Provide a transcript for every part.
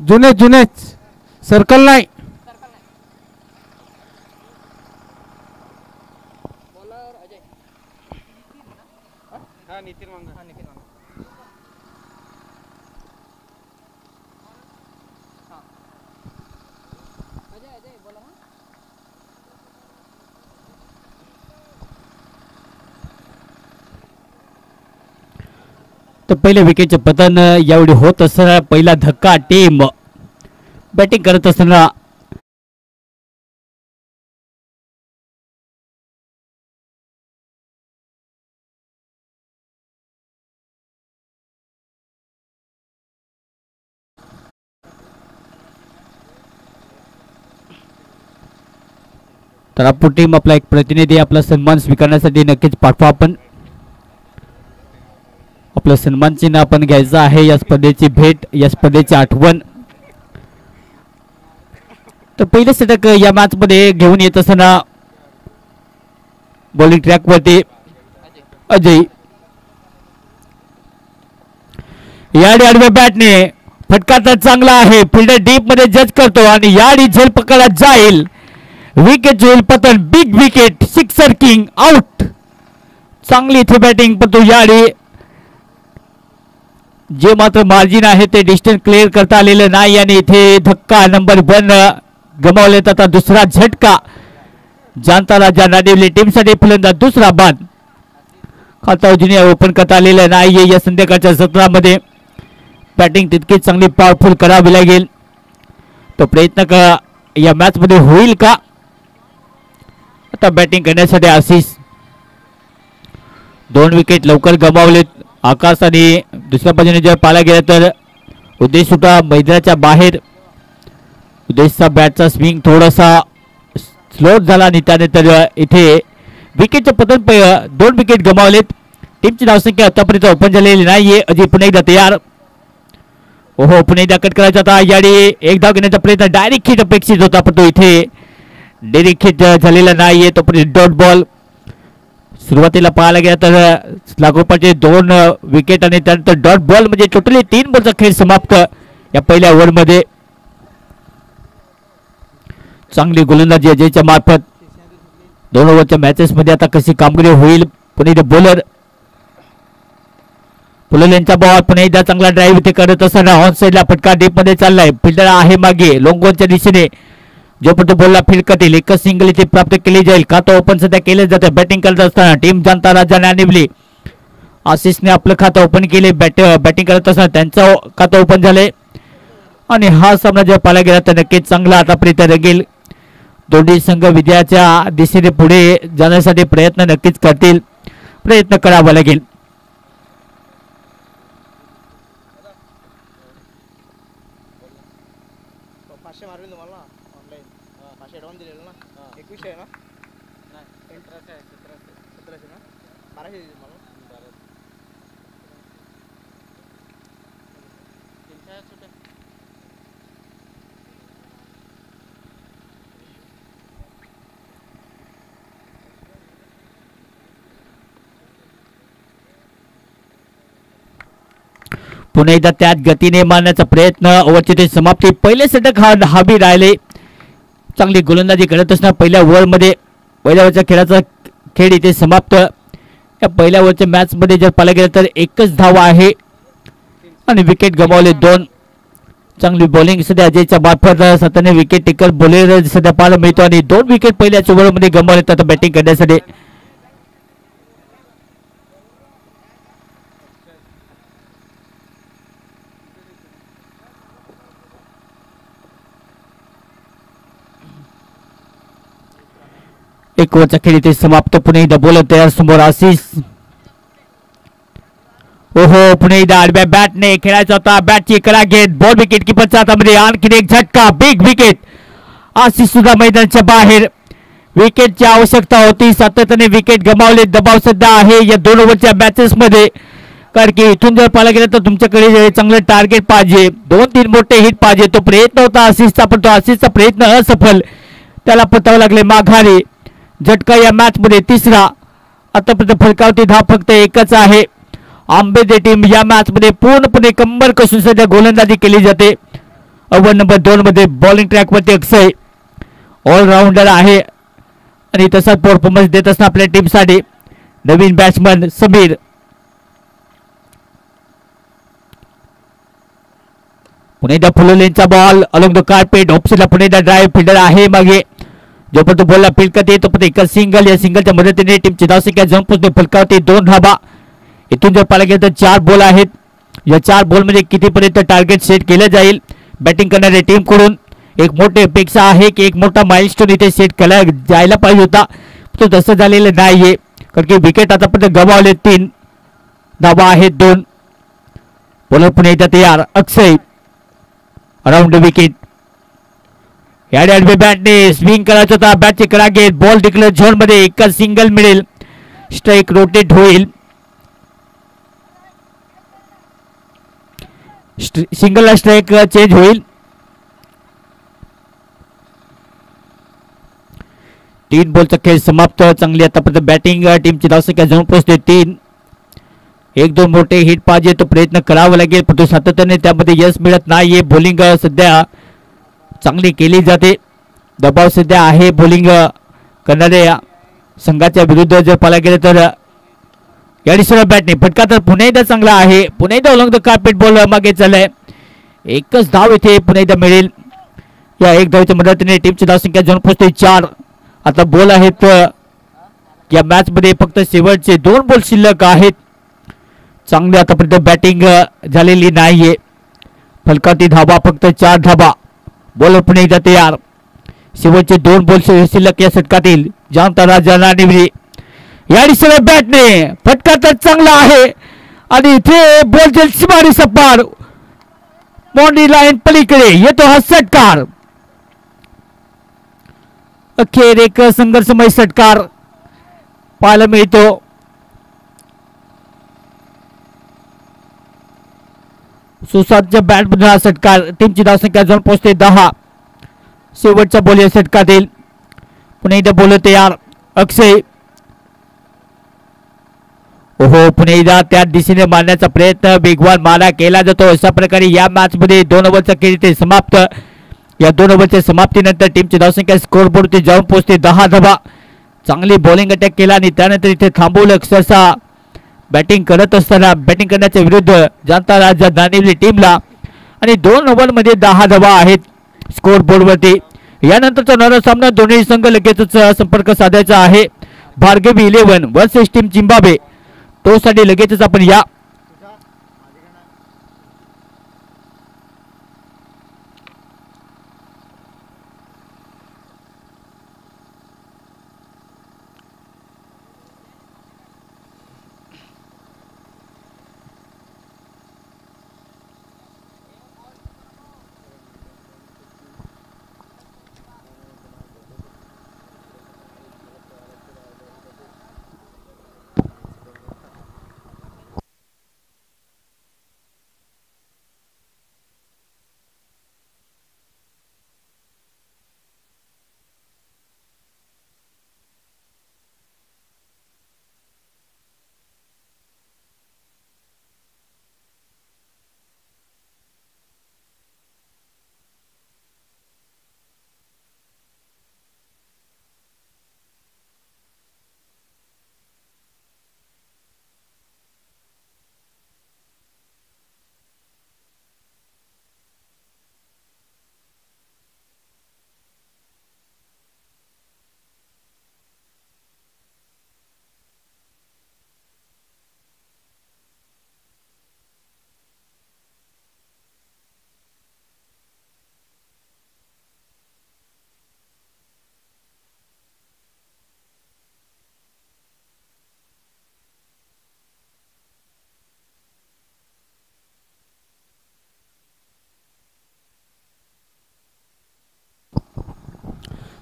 जुने जुनेच सर्कल नाही. तर पहिल्या विकेटचे पतन यावेळी होत असताना पहिला धक्का टीम बॅटिंग करत असताना तर आपण टीम आपला एक प्रतिनिधी आपला सन्मान स्वीकारण्यासाठी नक्कीच पाठवा. आपण आपलं सन्मान चिन्ह आपण घ्यायचं आहे. या स्पर्धेची भेट, या स्पर्धेची आठवण. तर पहिले षटक या मॅच मध्ये घेऊन येत असताना बॉलिंग ट्रॅक वरती अजय याडी आडव्या बॅटने फटका तर चांगला आहे. फिल्डर डीप मध्ये जज करतो आणि याडी झेल पकडत जाईल. विकेट होईल पतन. Big wicket, sixer king out. चांगली इथे बॅटिंग, पण तो याडी जे मात्र मार्जिन आहे ते डिस्टन्स क्लिअर करता आलेलं नाही आणि इथे धक्का नंबर 1 गमावले. आता दुसरा झटका जानता राजा नाडिवली टीमसाठी फलंदाज दुसरा बाद. खाता अजूनही ओपन करता आलेलं नाही. या संध्याकाळच्या सत्रामध्ये बॅटिंग तितकीच चांगली पॉवरफुल करावी लागेल. तो प्रयत्न का या मॅच मध्ये होईल का? आता बॅटिंग करण्यासाठी आशिष. 2 विकेट लवकर गमावलेत. आकाश आणि दुसऱ्या बाजूने जर पाहायला गेलं तर उद्देश सुद्धा मैदानाच्या बाहेर. उद्देशचा बॅटचा स्विंग थोडासा स्लो झाला आणि त्यानंतर इथे विकेटचे पतन. 2 विकेट गमावलेत. टीमची धावसंख्या आतापर्यंत ओपन झालेली नाहीये. अजय पुन्हा एकदा तयार. ओहो, पुन्हा एकदा कट करायचा होता. याडी एक धाव घेण्याचा प्रयत्न. डायरेक्ट हिट अपेक्षित होता, पण तो इथे डायरेक्ट हिट झालेला नाहीये. तो पण डॉट बॉल. सुरुवातीला पाहायला गेला तर लागोपाठचे 2 विकेट आणि त्यानंतर डॉट बॉल म्हणजे टोटली 3 बॉलचा खेळ समाप्त या पहिल्या ओव्हरमध्ये. चांगली गोलंदाजी अजयच्या मार्फत. 2 ओव्हरच्या मॅचेस मध्ये आता कशी कामगिरी होईल. पुणे बॉलर पुलल यांचा बॉल पुन्हा एकदा चांगला ड्राईव्ह इथे करत असताना ऑन साईडला फटका डीप मध्ये चाललाय. फिल्डर आहे मागे लॉंगॉनच्या दिशेने. जोपर्यंत बॉलला फील्ड करतील एकच सिंगल इथे प्राप्त केली जाईल. का तो ओपन सध्या केले जाते. बॅटिंग करत असताना टीम जानता राजा नाडिवली. आशिषने आपलं खातं ओपन केले. बॅटिंग करत असताना त्यांचं खातं ओपन झालंय आणि हा सामना जर पाहायला गेला तर नक्कीच चांगला आतापर्यंत रंगेल. दोन्ही संघ विजयाच्या दिशेने पुढे जाण्यासाठी प्रयत्न नक्कीच करतील. प्रयत्न करावा लागेल. पुन्हा एकदा त्याच गतीने मारण्याचा प्रयत्न. ओव्हरची समाप्ती. पहिले षटक हवी राहिले. चांगली गोलंदाजी करत असताना पहिल्या ओव्हरमध्ये पहिल्या ओव्हरच्या खेळाचा खेळ इथे समाप्त. या पहिल्या ओव्हरच्या मॅच मध्ये जर पाहायला गेलं तर एकच धाव आहे आणि विकेट गमावले 2. चांगली बॉलिंग सध्या अजयच्या मार्फत. 7 विकेट टेकर बॉलर सध्या पाहायला मिळतो आणि 2 विकेट पहिल्याच ओव्हरमध्ये गमावले आता बॅटिंग करण्यासाठी. एक ओव्हरचा खेळ इथे समाप्त. पुणे एकदा बॉलर तयार समोर आशिष. ओहो, पुणे एकदा आडव्या बॅटने खेळायचा होता. बॅटची करा घेत बॉल विकेट किपरच्या हातामध्ये. आणखी एक झटका. Big wicket. आशिष सुद्धा मैदानाच्या बाहेर. विकेटची आवश्यकता होती. सातत्याने विकेट गमावले. दबाव सध्या आहे या 2 ओव्हरच्या मॅचेस मध्ये. कारण की इथून जर पाहायला गेलं तर तुमच्याकडे चांगलं टार्गेट पाहिजे. 2-3 मोठे हिट पाहिजे. तो प्रयत्न होता आशिषचा, पण तो आशिषचा प्रयत्न असफल. त्याला पतावं लागले माघारी. झटका या मॅच मध्ये 3रा. आतापर्यंत फलकावती धाव फक्त एकच आहे. आंबेडे टीम या मॅच मध्ये पूर्णपणे कंबर कसून सध्या गोलंदाजी केली जाते. ओव्हर नंबर 2 मध्ये बॉलिंग ट्रॅक वरती अक्षय ऑलराऊंडर आहे आणि तसाच परफॉर्मन्स देत असणार आपल्या टीमसाठी नवीन बॅट्समन समीर. पुणेदा फुललेंचा बॉल अलॉंग द कार्पेट ऑप्शनला पुणेदा ड्राईव्ह फिल्डर आहे मागे जोपर्यंत बॉलला फील्ड करते तोपर्यंत एक सिंगल. या सिंगलच्या मदतीने टीमची धावसंख्या जाऊन पोहोचते फलकावरती 2 धाबा. इथून जर पाहायला गेलं तर 4 बॉल आहेत. या 4 बॉलमध्ये कितीपर्यंत टार्गेट सेट केलं जाईल बॅटिंग करणाऱ्या टीम कडून एक मोठी अपेक्षा आहे की एक मोठा माइलस्टोन इथे सेट केला जायला पाहिजे होता तो तसं झालेलं नाहीये कारण की विकेट आतापर्यंत गमावले 3 धाबा आहेत 2. बॉलर पुन्हा एकदा तयार अक्षय अराउंड द विकेट. या आडव्या बॅटने स्विंग करायचं होता बॅटचे करा घेत बॉल डिक्लेअर झोन मध्ये एकच सिंगल मिळेल स्ट्राईक रोटेट होईल. सिंगल स्ट्राईक चेंज होईल. 3 बॉलचा खेळ समाप्त. चांगली आतापर्यंत बॅटिंग टीमची धावसंख्या जाऊन पोहोचते 3. 1-2 मोठे हिट पाहिजे तो प्रयत्न करावा लागेल पण तो सातत्याने त्यामध्ये यश मिळत नाहीये. बॉलिंग सध्या चांगली केली जाते. दबाव सध्या आहे बॉलिंग करणाऱ्या संघाच्या विरुद्ध जर पाहायला गेलं तर या दिशेला बॅटने फटका तर पुन्हा एकदा चांगला आहे. पुन्हा एकदा अलॉंग द कार्पेट बॉल मागे चाललाय. एकच धाव इथे पुन्हा एकदा मिळेल. या एक धावच्या मदतीने टीमची धावसंख्या जाऊन पोहोचते 4. आता बॉल आहेत या मॅच मध्ये फक्त शेवटचे 2 बॉल शिल्लक आहेत. चांगली आतापर्यंत बॅटिंग झालेली नाहीये. फलकावरती धाबा फक्त 4 धाबा. बॉलर पुन्हा एकदा तयार. शेवटचे 2 बॉल शिल्लक या षटकातील जानता राजा नाणेवरी. या दिशेला बॅटने फटका तर चांगला आहे आणि इथे बॉल जेल सीमारी सपार बाउंड्री लाईन पलीकडे येतो हा षटकार. अखेर एक संघर्षमय षटकार पाहायला मिळतो. सुसादच्या बॅटमधून हा षटकार. टीमची धावसंख्या जाऊन पोहोचते 10. शेवटचा बॉल या षटकातील. पुन्हा एकदा बॉलर तयार अक्षय. ओहो पुन्हा एकदा त्या दिशेने मारण्याचा प्रयत्न वेगवान मारा केला जातो. अशा प्रकारे या मॅच मध्ये 2 ओव्हरचा खेळ इथे समाप्त. या 2 ओव्हरच्या समाप्तीनंतर टीमची धावसंख्या स्कोरबोर्डवरती जाऊन पोहोचते 10 धावा. चांगली बॉलिंग अटॅक केला आणि त्यानंतर इथे थांबवलं अक्षरशः बॅटिंग करत असताना बॅटिंग करण्याच्या विरुद्ध जानता राजा नाणेवली टीमला आणि 2 ओव्हरमध्ये 10 धावा आहेत स्कोरबोर्डवरती. यानंतरचा होणारा सामना दोन्ही संघ लगेचच संपर्क साधायचा आहे. Bhargavi 11 versus team Zimbabwe. तो साठी लगेचच आपण या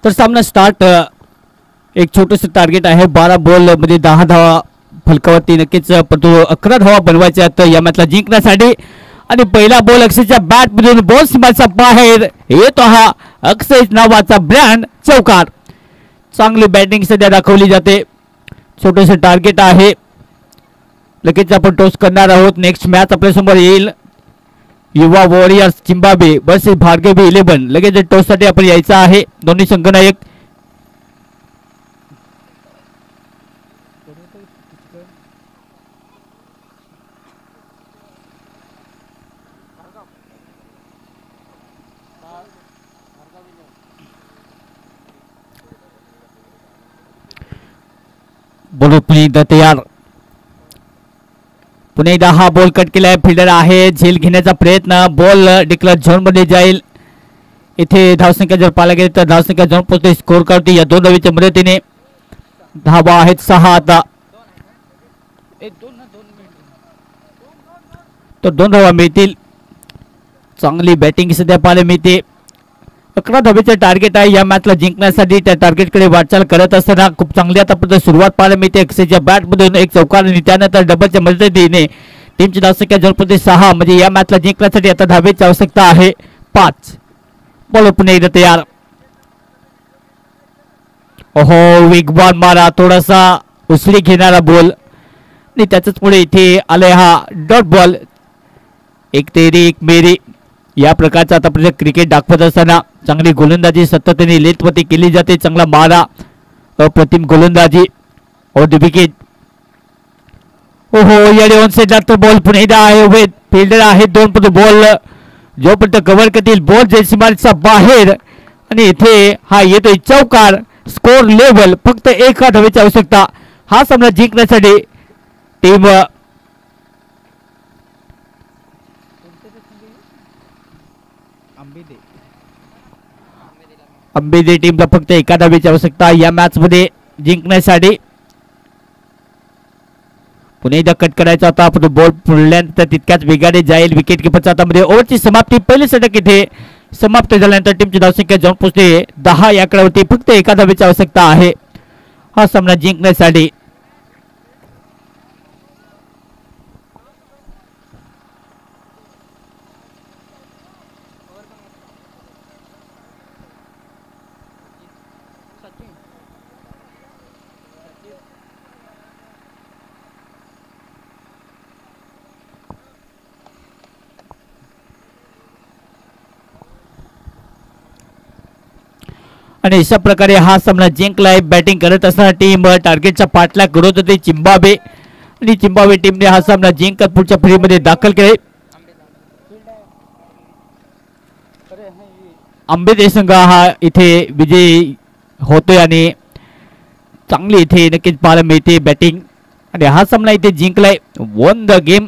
तर सामना स्टार्ट. एक छोटंसं टार्गेट आहे 12 बॉल मध्ये 10 धावा फलकावरती नक्कीच परंतु 11 धावा बनवायच्या आहेत या मॅचला जिंकण्यासाठी. आणि पहिला बॉल अक्षयच्या बॅट मधून बॉल सीमाच्या बाहेर येतो हा अक्षय नावाचा ब्रँड चौकार. चांगली बॅटिंग सध्या दाखवली जाते. छोटंसं टार्गेट आहे लगेच आपण टॉस करणार आहोत. नेक्स्ट मॅच आपल्या समोर येईल युवा वॉरियर्स झिम्बाब्वे वर्सेस भार्गवी 11. लगेच टॉस साठी आपण यायचं आहे. दोन्ही संघनायक बॉल पुन्हा एकदा तयार. पुन्हा एकदा हा बॉल कट केलाय. फिल्डर आहे झेल घेण्याचा प्रयत्न. बॉल डिक्लेअर झोन मध्ये जाईल. इथे धावसंख्या जर पाहायला गेली तर धावसंख्या झोन पोहोचते. स्कोर करते या दोन धावेच्या मदतीने. धावा आहेत 6 आता. तर 2 धावा मिळतील. चांगली बॅटिंग सध्या पाहायला मिळते. 11 धावेचे टार्गेट आहे या मॅचला जिंकण्यासाठी. त्या टार्गेटकडे वाटचाल करत असताना खूप चांगली आतापर्यंत सुरुवात पाहायला मिळते. अक्षयच्या बॅटमधून एक चौकार आणि त्यानंतर डबलच्या मदतीने टीमची धावसंख्या जवळपास 6. म्हणजे या मॅचला जिंकण्यासाठी आता धावेची आवश्यकता आहे 5. बॉल पुन्हा एकदा तयार. ओहो वेगवान मारा. थोडासा उसळी घेणारा बॉल आणि त्याच्याच पुढे इथे आलाय हा डॉट बॉल. एक तेरी एक मेरी या प्रकारचा आतापर्यंत क्रिकेट दाखवत असताना चांगली गोलंदाजी सातत्याने लेथवती केली जाते. चांगला मारा अप्रतिम गोलंदाजी और द विकेट. ओहो याने ऑन साइडला तो बॉल पुन्हा एकदा आहे. फिल्डर आहे 2 पण बॉल जोपर्यंत कव्हर करतील बॉल जयसीमाच्या बाहेर आणि इथे हा येतोय चौकार. स्कोर लेवल फक्त 1 धावेची आवश्यकता. हा सामना जिंकण्यासाठी टीम अंबेदे टीमला फक्त 1 धावेची आवश्यकता या मॅच मध्ये जिंकण्यासाठी. पुन्हा एकदा कट करायचा होता पण बॉल पुढल्यानंतर तितक्याच वेगाने जाईल. विकेट किपरच्या हातामध्ये ओव्हरची समाप्ती. पहिले षटक इथे समाप्त झाल्यानंतर टीमची धावसंख्या जाऊन पोहोचते 10 या आकड्यावरती. फक्त 1 धावेची आवश्यकता आहे हा सामना जिंकण्यासाठी. आणि अशा प्रकारे हा सामना जिंकलाय. बॅटिंग करत असताना टीम टार्गेटचा पाठलाग करत होते झिम्बाब्वे आणि झिम्बाब्वे टीमने हा सामना जिंकत पुढच्या फेरीमध्ये दाखल केले. अंबेदे संघ हा इथे विजयी होतोय आणि चांगली इथे नक्कीच पाहायला मिळते बॅटिंग आणि हा सामना इथे जिंकलाय. 1 द गेम.